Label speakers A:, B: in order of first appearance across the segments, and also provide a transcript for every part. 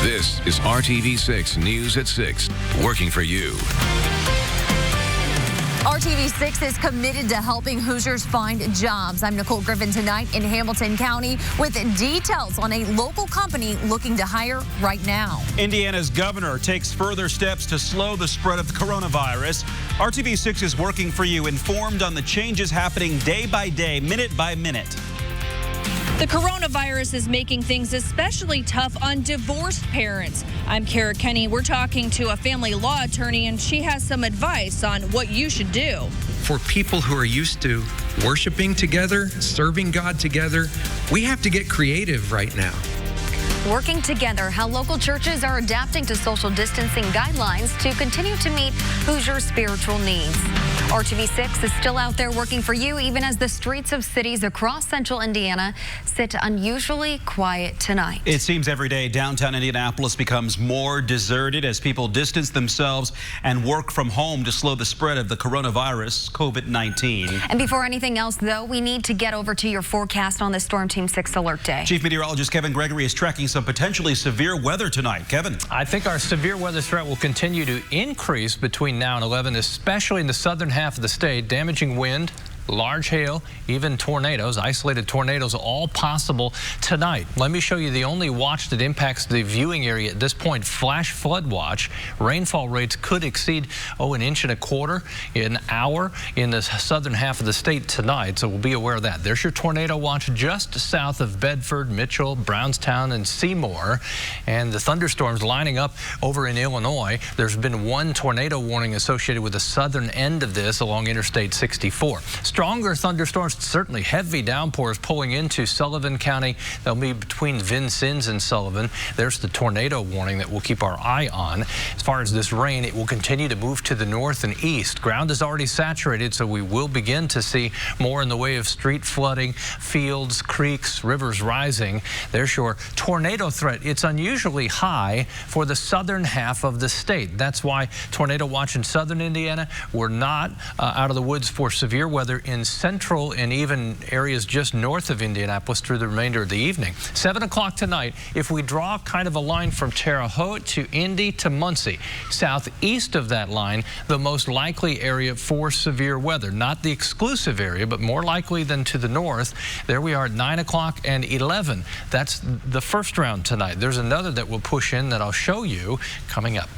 A: This is RTV6 News at 6, working for you.
B: RTV6 is committed to helping Hoosiers find jobs. I'm Nicole Griffin tonight in Hamilton County with details on a local company looking to hire right now.
C: Indiana's governor takes further steps to slow the spread of the coronavirus. RTV6 is working for you, informed on the changes happening day by day, minute by minute.
D: The coronavirus is making things especially tough on divorced parents. I'm Kara Kenny. We're talking to a family law attorney, and she has some advice on what you should do.
E: For people who are used to worshiping together, serving God together, we have to get creative right now.
B: Working together, how local churches are adapting to social distancing guidelines to continue to meet Hoosiers' spiritual needs. RTV6 is still out there working for you, even as the streets of cities across central Indiana sit unusually quiet tonight.
C: It seems every day downtown Indianapolis becomes more deserted as people distance themselves and work from home to slow the spread of the coronavirus, COVID-19.
B: And before anything else, though, we need to get over to your forecast on this Storm Team 6 alert day.
C: Chief Meteorologist Kevin Gregory is tracking some potentially severe weather tonight. Kevin.
F: I think our severe weather threat will continue to increase between now and 11, especially in the southern half of the state. Damaging wind, large hail, even tornadoes, isolated tornadoes, all possible tonight. Let me show you the only watch that impacts the viewing area at this point, flash flood watch. Rainfall rates could exceed, an inch and a quarter an hour in the southern half of the state tonight, so we'll be aware of that. There's your tornado watch just south of Bedford, Mitchell, Brownstown, and Seymour. And the thunderstorms lining up over in Illinois. There's been one tornado warning associated with the southern end of this along Interstate 64. Stronger thunderstorms, certainly heavy downpours pulling into Sullivan County. They'll be between Vincennes and Sullivan. There's the tornado warning that we'll keep our eye on. As far as this rain, it will continue to move to the north and east. Ground is already saturated, so we will begin to see more in the way of street flooding, fields, creeks, rivers rising. There's your tornado threat. It's unusually high for the southern half of the state. That's why tornado watch in southern Indiana. We're not out of the woods for severe weather in central and even areas just north of Indianapolis through the remainder of the evening. 7 o'clock tonight, if we draw kind of a line from Terre Haute to Indy to Muncie, southeast of that line, the most likely area for severe weather. Not the exclusive area, but more likely than to the north. There we are at 9 o'clock and 11. That's the first round tonight. There's another that will push in that I'll show you coming up.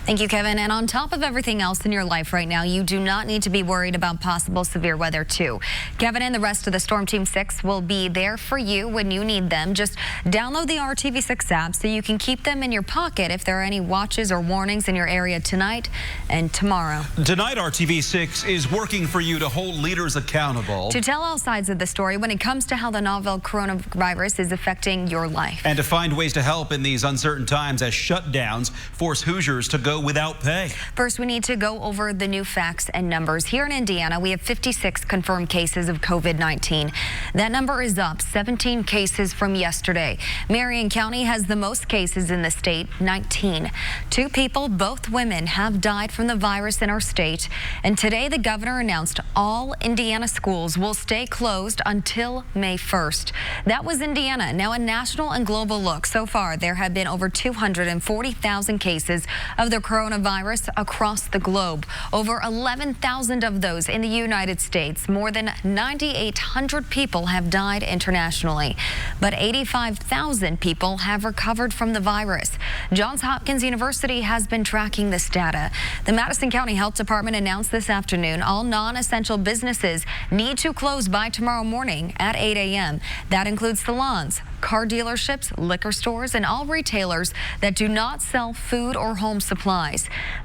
B: Thank you, Kevin. And on top of everything else in your life right now, you do not need to be worried about possible severe weather, too. Kevin and the rest of the Storm Team 6 will be there for you when you need them. Just download the RTV6 app so you can keep them in your pocket if there are any watches or warnings in your area tonight and tomorrow.
C: Tonight, RTV6 is working for you to hold leaders accountable.
B: To tell all sides of the story when it comes to how the novel coronavirus is affecting your life.
C: And to find ways to help in these uncertain times as shutdowns force Hoosiers to go without pay.
B: First, we need to go over the new facts and numbers. Here in Indiana, we have 56 confirmed cases of COVID-19. That number is up 17 cases from yesterday. Marion County has the most cases in the state, 19. 2 people, both women, have died from the virus in our state. And today, the governor announced all Indiana schools will stay closed until May 1st. That was Indiana. Now, a national and global look. So far, there have been over 240,000 cases of the coronavirus across the globe. Over 11,000 of those in the United States. More than 9,800 people have died internationally, but 85,000 people have recovered from the virus. Johns Hopkins University has been tracking this data. The Madison County Health Department announced this afternoon all non-essential businesses need to close by tomorrow morning at 8 a.m. That includes salons, car dealerships, liquor stores, and all retailers that do not sell food or home supplies.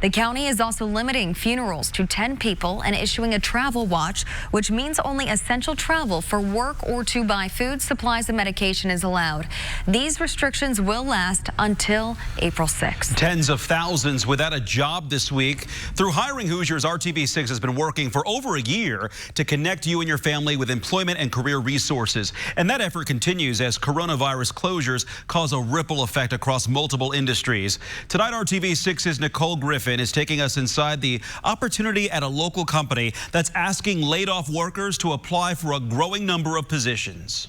B: The county is also limiting funerals to 10 people and issuing a travel watch, which means only essential travel for work or to buy food, supplies, and medication is allowed. These restrictions will last until April 6th.
C: Tens of thousands without a job this week. Through Hiring Hoosiers, RTV6 has been working for over a year to connect you and your family with employment and career resources. And that effort continues as coronavirus closures cause a ripple effect across multiple industries. Tonight, RTV6's Nicole Griffin is taking us inside the opportunity at a local company that's asking laid-off workers to apply for a growing number of positions.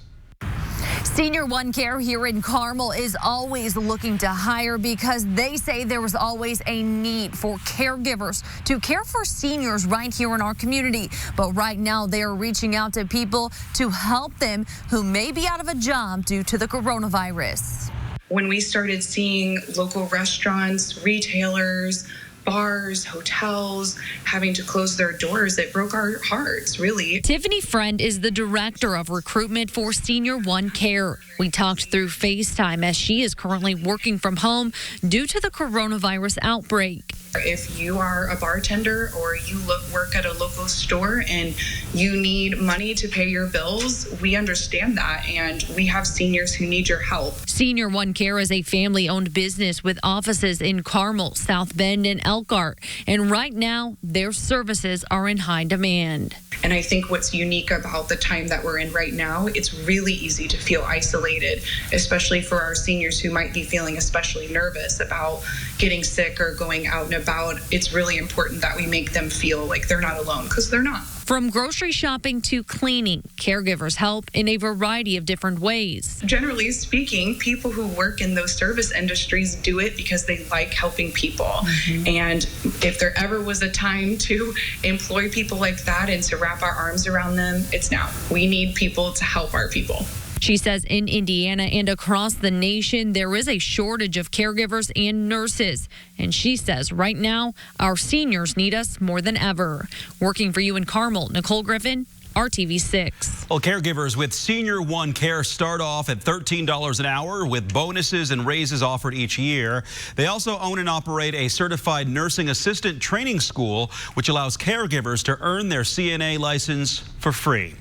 G: Senior One Care here in Carmel is always looking to hire because they say there was always a need for caregivers to care for seniors right here in our community. But right now they are reaching out to people to help them who may be out of a job due to the coronavirus.
H: When we started seeing local restaurants, retailers, bars, hotels having to close their doors, it broke our hearts, really.
D: Tiffany Friend is the director of recruitment for Senior One Care. We talked through FaceTime as she is currently working from home due to the coronavirus outbreak.
H: If you are a bartender or you work at a local store and you need money to pay your bills, we understand that, and we have seniors who need your help.
D: Senior One Care is a family-owned business with offices in Carmel, South Bend, and Elkhart. And right now, their services are in high demand.
H: And I think what's unique about the time that we're in right now, it's really easy to feel isolated, especially for our seniors who might be feeling especially nervous about getting sick or going out and about. It's really important that we make them feel like they're not alone, because they're not.
D: From grocery shopping to cleaning, caregivers help in a variety of different ways.
H: Generally speaking, people who work in those service industries do it because they like helping people. And if there ever was a time to employ people like that and to wrap our arms around them, it's now. We need people to help our people.
D: She says in Indiana and across the nation, there is a shortage of caregivers and nurses. And she says right now, our seniors need us more than ever. Working for you in Carmel, Nicole Griffin, RTV6.
C: Well, caregivers with Senior One Care start off at $13 an hour with bonuses and raises offered each year. They also own and operate a certified nursing assistant training school, which allows caregivers to earn their CNA license for free.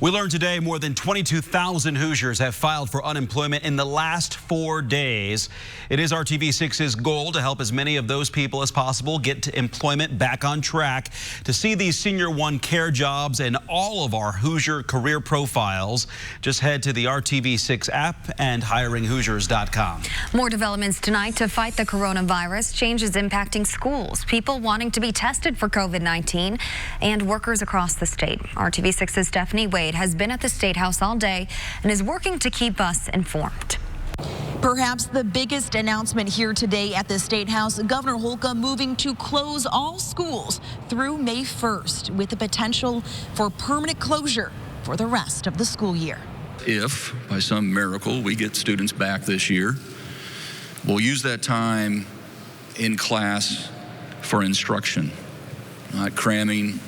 C: We learned today more than 22,000 Hoosiers have filed for unemployment in the last 4 days. It is RTV6's goal to help as many of those people as possible get to employment back on track. To see these Senior One Care jobs and all of our Hoosier career profiles, just head to the RTV6 app and hiringhoosiers.com.
B: More developments tonight to fight the coronavirus. Changes impacting schools, people wanting to be tested for COVID-19, and workers across the state. RTV6's Stephanie Wade has been at the State House all day and is working to keep us informed.
G: Perhaps the biggest announcement here today at the State House, Governor Holcomb moving to close all schools through May 1st with the potential for permanent closure for the rest of the school year.
I: If, by some miracle, we get students back this year, we'll use that time in class for instruction, not cramming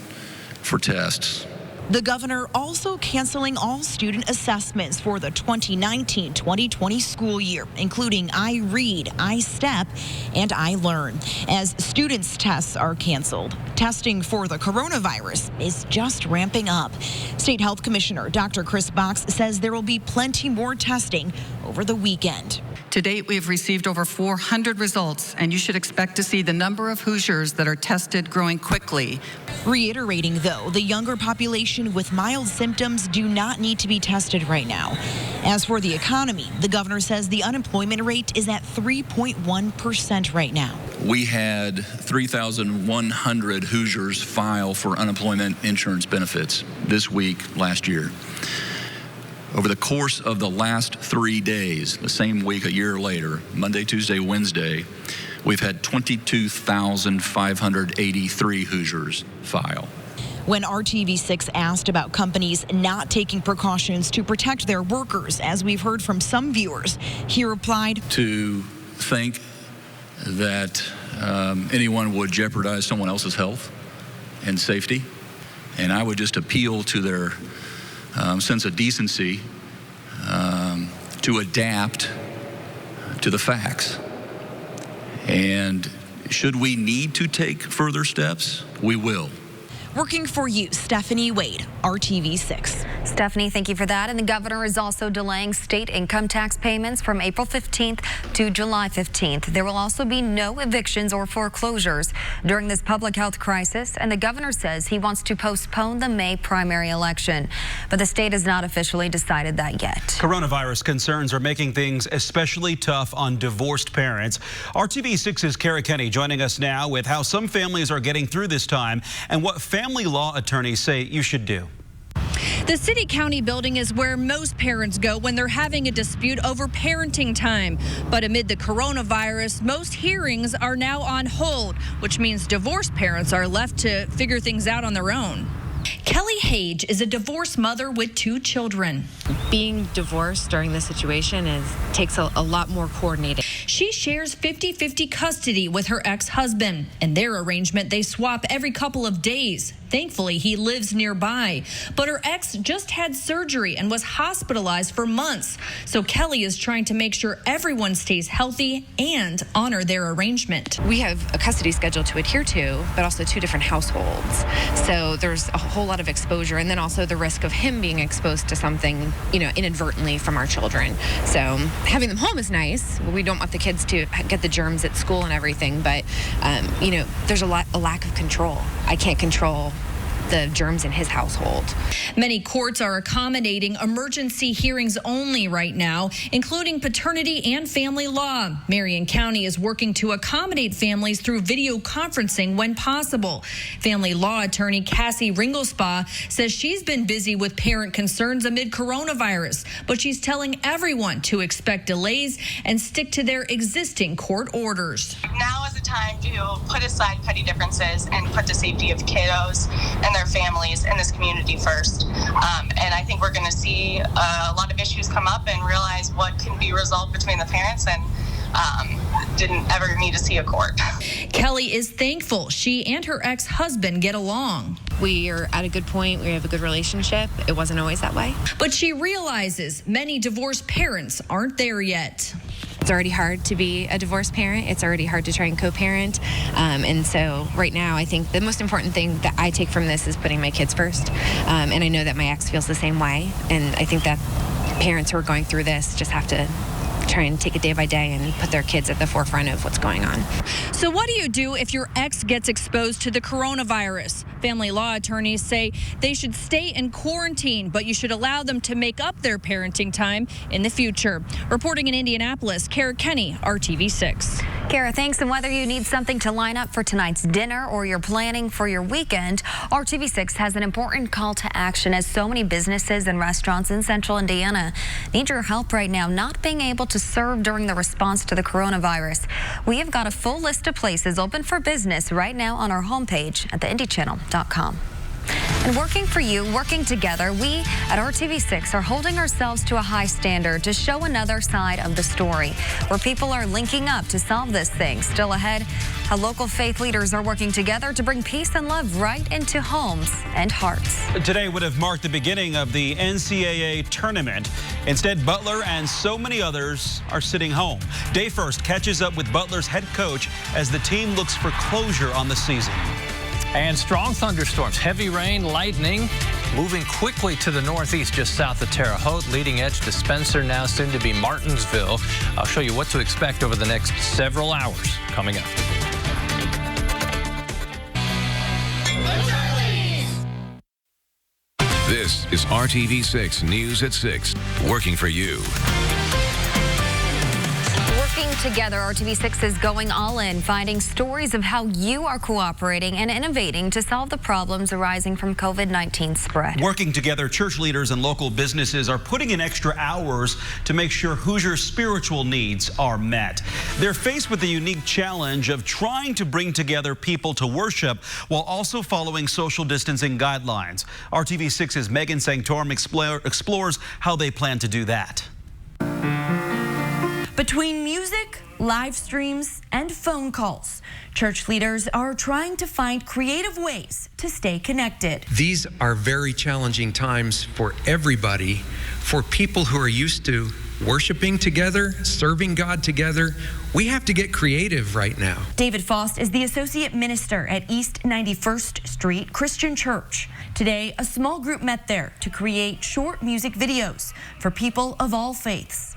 I: for tests.
G: The governor also canceling all student assessments for the 2019-2020 school year, including iRead, iStep, and iLearn. As students' tests are canceled, testing for the coronavirus is just ramping up. State Health Commissioner Dr. Chris Box says there will be plenty more testing over the weekend.
J: To date, we have received over 400 results, and you should expect to see the number of Hoosiers that are tested growing quickly.
G: Reiterating, though, the younger population with mild symptoms do not need to be tested right now. As for the economy, the governor says the unemployment rate is at 3.1% right now.
I: We had 3,100 Hoosiers file for unemployment insurance benefits this week last year. Over the course of the last 3 days, the same week a year later, Monday, Tuesday, Wednesday, we've had 22,583 Hoosiers file.
G: When RTV6 asked about companies not taking precautions to protect their workers, as we've heard from some viewers, he replied,
I: to think that anyone would jeopardize someone else's health and safety, and I would just appeal to their sense of decency to adapt to the facts. And should we need to take further steps, we will.
G: Working for you, Stephanie Wade, RTV6.
B: Stephanie, thank you for that. And the governor is also delaying state income tax payments from April 15th to July 15th. There will also be no evictions or foreclosures during this public health crisis. And the governor says he wants to postpone the May primary election. But the state has not officially decided that yet.
C: Coronavirus concerns are making things especially tough on divorced parents. RTV6's Kara Kenny joining us now with how some families are getting through this time and what family law attorneys say you should do.
D: The city-county building is where most parents go when they're having a dispute over parenting time. But amid the coronavirus, most hearings are now on hold, which means divorced parents are left to figure things out on their own. Kelly Hage is a divorced mother with 2 children.
K: Being divorced during this situation takes a lot more coordinating.
D: She shares 50-50 custody with her ex-husband. In their arrangement, they swap every couple of days. Thankfully, he lives nearby. But her ex just had surgery and was hospitalized for months. So Kelly is trying to make sure everyone stays healthy and honor their arrangement.
K: We have a custody schedule to adhere to, but also 2 different households. So there's a whole lot of exposure, and then also the risk of him being exposed to something, inadvertently from our children. So having them home is nice. We don't want the kids to get the germs at school and everything, but, there's a lack of control. I can't control the germs in his household.
D: Many courts are accommodating emergency hearings only right now, including paternity and family law. Marion County is working to accommodate families through video conferencing when possible. Family law attorney Cassie Ringelspa says she's been busy with parent concerns amid coronavirus, but she's telling everyone to expect delays and stick to their existing court orders.
L: Now is the time to put aside petty differences and put the safety of kiddos and their families in this community first. And I think we're going to see a lot of issues come up and realize what can be resolved between the parents and didn't ever need to see a court.
D: Kelly is thankful she and her ex-husband get along.
K: We are at a good point. We have a good relationship. It wasn't always that way.
D: But she realizes many divorced parents aren't there yet.
K: It's already hard to be a divorced parent. It's already hard to try and co-parent. And so right now, I think the most important thing that I take from this is putting my kids first. And I know that my ex feels the same way. And I think that parents who are going through this just have to try and take it day by day and put their kids at the forefront of what's going on.
D: So what do you do if your ex gets exposed to the coronavirus? Family law attorneys say they should stay in quarantine, but you should allow them to make up their parenting time in the future. Reporting in Indianapolis, Kara Kenny, RTV6.
B: Kara, thanks. And whether you need something to line up for tonight's dinner or you're planning for your weekend, RTV6 has an important call to action as so many businesses and restaurants in central Indiana need your help right now, not being able to serve during the response to the coronavirus. We have got a full list of places open for business right now on our homepage at theindychannel.com. And working for you, working together, we at RTV6 are holding ourselves to a high standard to show another side of the story, where people are linking up to solve this thing. Still ahead, how local faith leaders are working together to bring peace and love right into homes and hearts.
C: Today would have marked the beginning of the NCAA tournament. Instead, Butler and so many others are sitting home. Day First catches up with Butler's head coach as the team looks for closure on the season.
F: And strong thunderstorms, heavy rain, lightning, moving quickly to the northeast just south of Terre Haute. Leading edge to Spencer, now soon to be Martinsville. I'll show you what to expect over the next several hours coming up.
A: This is RTV6 News at 6, working for you.
B: Working together, RTV6 is going all in, finding stories of how you are cooperating and innovating to solve the problems arising from COVID-19 spread.
C: Working together, church leaders and local businesses are putting in extra hours to make sure Hoosiers' spiritual needs are met. They're faced with the unique challenge of trying to bring together people to worship while also following social distancing guidelines. RTV6's Megan Sanctorum explores how they plan to do that.
M: Between music, live streams, and phone calls, church leaders are trying to find creative ways to stay connected.
E: These are very challenging times for everybody, for people who are used to worshiping together, serving God together. We have to get creative right now.
M: David Faust is the associate minister at East 91st Street Christian Church. Today, a small group met there to create short music videos for people of all faiths.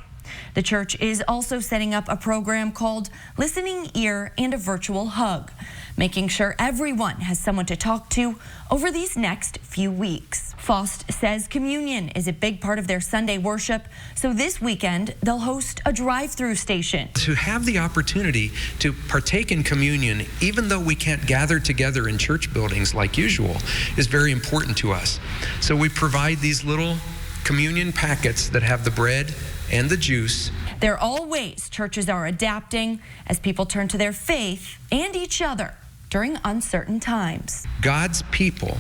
M: The church is also setting up a program called Listening Ear and a Virtual Hug, making sure everyone has someone to talk to over these next few weeks. Faust says communion is a big part of their Sunday worship, so this weekend they'll host a drive-through station.
E: To have the opportunity to partake in communion, even though we can't gather together in church buildings like usual, is very important to us. So we provide these little communion packets that have the bread and the juice.
M: They're all ways churches are adapting as people turn to their faith and each other during uncertain times.
E: God's people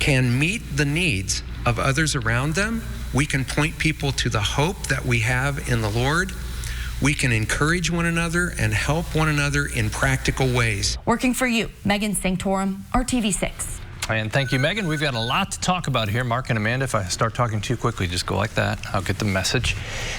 E: can meet the needs of others around them. We can point people to the hope that we have in the Lord. We can encourage one another and help one another in practical ways.
M: Working for you, Megan Sanctorum, RTV6.
F: And thank you, Megan. We've got a lot to talk about here. Mark and Amanda, if I start talking too quickly, just go like that. I'll get the message.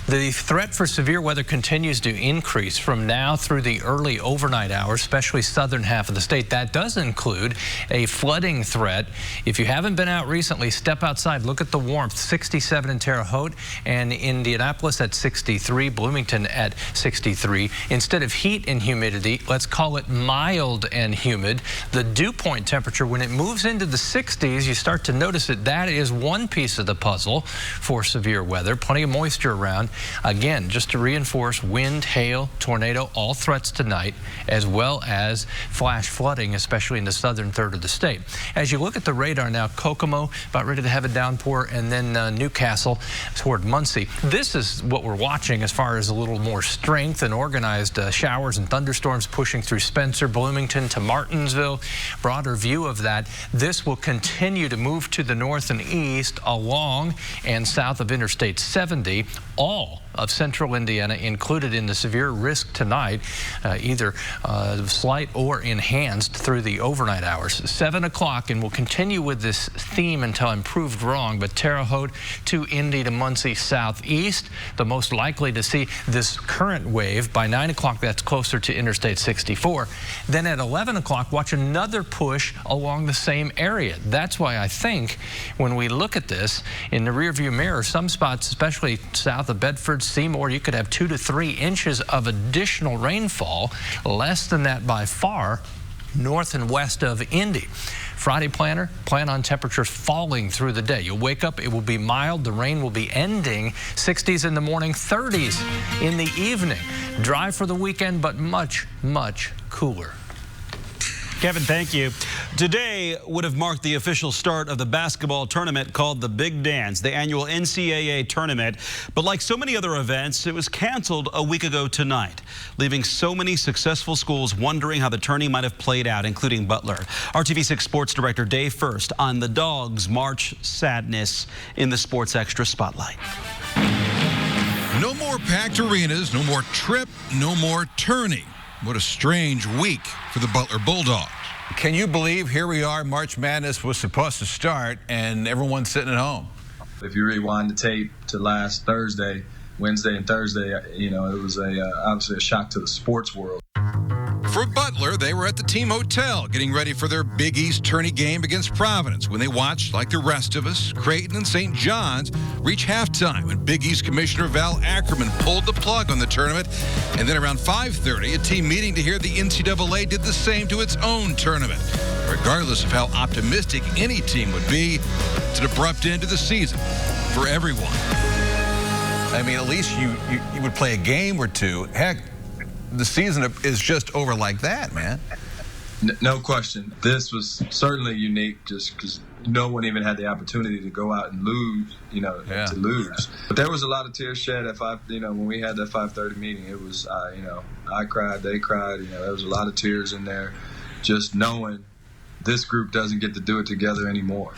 F: The threat for severe weather continues to increase from now through the early overnight hours, especially southern half of the state. That does include a flooding threat. If you haven't been out recently, step outside. Look at the warmth. 67 in Terre Haute and Indianapolis at 63, Bloomington at 63. Instead of heat and humidity, let's call it mild and humid. The dew point temperature, when it moves into the 60s, you start to notice that that is one piece of the puzzle for severe weather. Plenty of moisture around. Again, just to reinforce, wind, hail, tornado, all threats tonight, as well as flash flooding, especially in the southern third of the state. As you look at the radar now, Kokomo about ready to have a downpour, and then Newcastle toward Muncie. This is what we're watching as far as a little more strength and organized showers and thunderstorms pushing through Spencer, Bloomington to Martinsville. Broader view of that. This will continue to move to the north and east along and south of Interstate 70. All of central Indiana included in the severe risk tonight, either slight or enhanced through the overnight hours. 7 o'clock, and we'll continue with this theme until I'm proved wrong, but Terre Haute to Indy to Muncie southeast, the most likely to see this current wave. By 9 o'clock, that's closer to Interstate 64. Then at 11 o'clock, watch another push along the same area. That's why I think when we look at this in the rearview mirror, some spots, especially south of Bedford, Seymour, you could have 2 to 3 inches of additional rainfall, less than that by far, north and west of Indy. Friday plan on temperatures falling through the day. You'll wake up, it will be mild, the rain will be ending, 60s in the morning, 30s in the evening. Dry for the weekend, but much, much cooler.
C: Kevin, thank you. Today would have marked the official start of the basketball tournament called the Big Dance, the annual NCAA tournament. But like so many other events, it was canceled a week ago tonight, leaving so many successful schools wondering how the tourney might have played out, including Butler. RTV6 Sports Director Dave First on the Dogs' March sadness in the Sports Extra Spotlight.
N: No more packed arenas, no more trip, no more tourney. What a strange week for the Butler Bulldogs.
O: Can you believe here we are, March Madness was supposed to start, and everyone's sitting at home?
P: If you rewind the tape to last Thursday, Wednesday and Thursday, you know, it was obviously a shock to the sports world.
N: For Butler, they were at the team hotel getting ready for their Big East tourney game against Providence when they watched, like the rest of us, Creighton and St. John's reach halftime when Big East Commissioner Val Ackerman pulled the plug on the tournament. And then around 5:30, a team meeting to hear the NCAA did the same to its own tournament. Regardless of how optimistic any team would be, it's an abrupt end to the season for everyone.
O: I mean, at least you would play a game or two. Heck, the season is just over like that, man.
P: No question. This was certainly unique just because no one even had the opportunity to go out and lose, to lose. But there was a lot of tears shed at when we had that 5:30 meeting. It was, I cried, they cried. There was a lot of tears in there just knowing this group doesn't get to do it together anymore.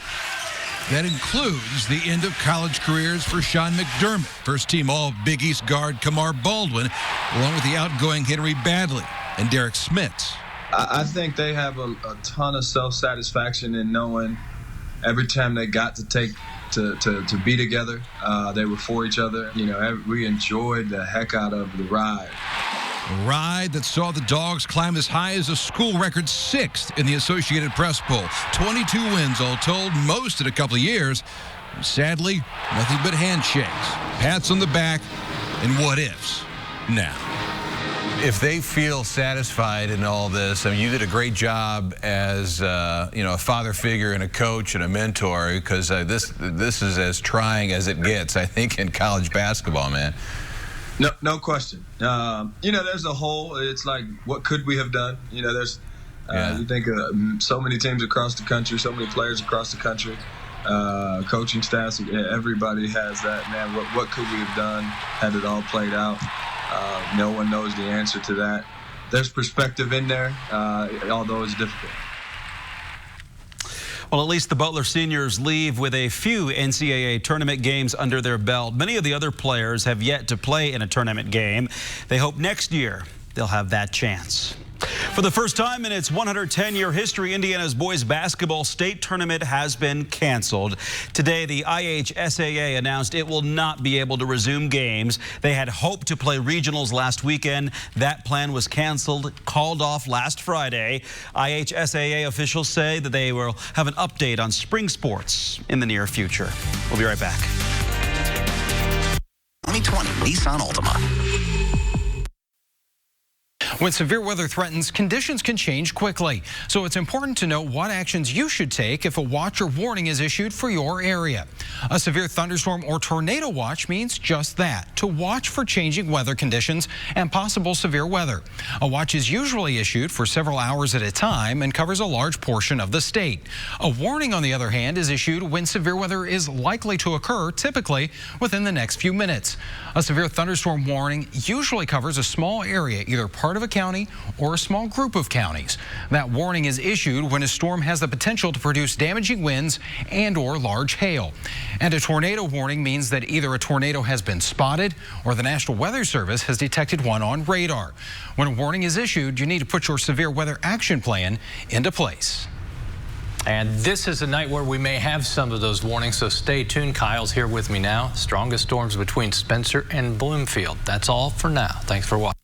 N: That includes the end of college careers for Sean McDermott, first-team All-Big East guard Kamar Baldwin, along with the outgoing Henry Badley and Derek Smits.
P: I think they have a ton of self-satisfaction in knowing every time they got to be together, they were for each other. We enjoyed the heck out of the ride.
N: A ride that saw the Dogs climb as high as a school record 6th in the Associated Press poll. 22 wins all told, most in a couple of years. Sadly, nothing but handshakes, pats on the back, and what ifs now.
O: If they feel satisfied in all this, I mean, you did a great job as a father figure and a coach and a mentor, because this is as trying as it gets, I think, in college basketball, man.
P: No question. There's a whole. It's like, what could we have done? There's. You think of so many teams across the country, so many players across the country, coaching staffs. Everybody has that. Man, what could we have done had it all played out? No one knows the answer to that. There's perspective in there, although it's difficult.
C: Well, at least the Butler seniors leave with a few NCAA tournament games under their belt. Many of the other players have yet to play in a tournament game. They hope next year they'll have that chance. For the first time in its 110-year history, Indiana's boys basketball state tournament has been canceled. Today, the IHSAA announced it will not be able to resume games. They had hoped to play regionals last weekend. That plan was canceled, called off last Friday. IHSAA officials say that they will have an update on spring sports in the near future. We'll be right back.
Q: 2020 Nissan Altima.
R: When severe weather threatens, conditions can change quickly. So it's important to know what actions you should take if a watch or warning is issued for your area. A severe thunderstorm or tornado watch means just that, to watch for changing weather conditions and possible severe weather. A watch is usually issued for several hours at a time and covers a large portion of the state. A warning, on the other hand, is issued when severe weather is likely to occur, typically within the next few minutes. A severe thunderstorm warning usually covers a small area, either part of a county or a small group of counties. That warning is issued when a storm has the potential to produce damaging winds and/or large hail. And a tornado warning means that either a tornado has been spotted or the National Weather Service has detected one on radar. When a warning is issued, you need to put your severe weather action plan into place.
F: And this is a night where we may have some of those warnings, so stay tuned. Kyle's here with me now. Strongest storms between Spencer and Bloomfield. That's all for now. Thanks for watching.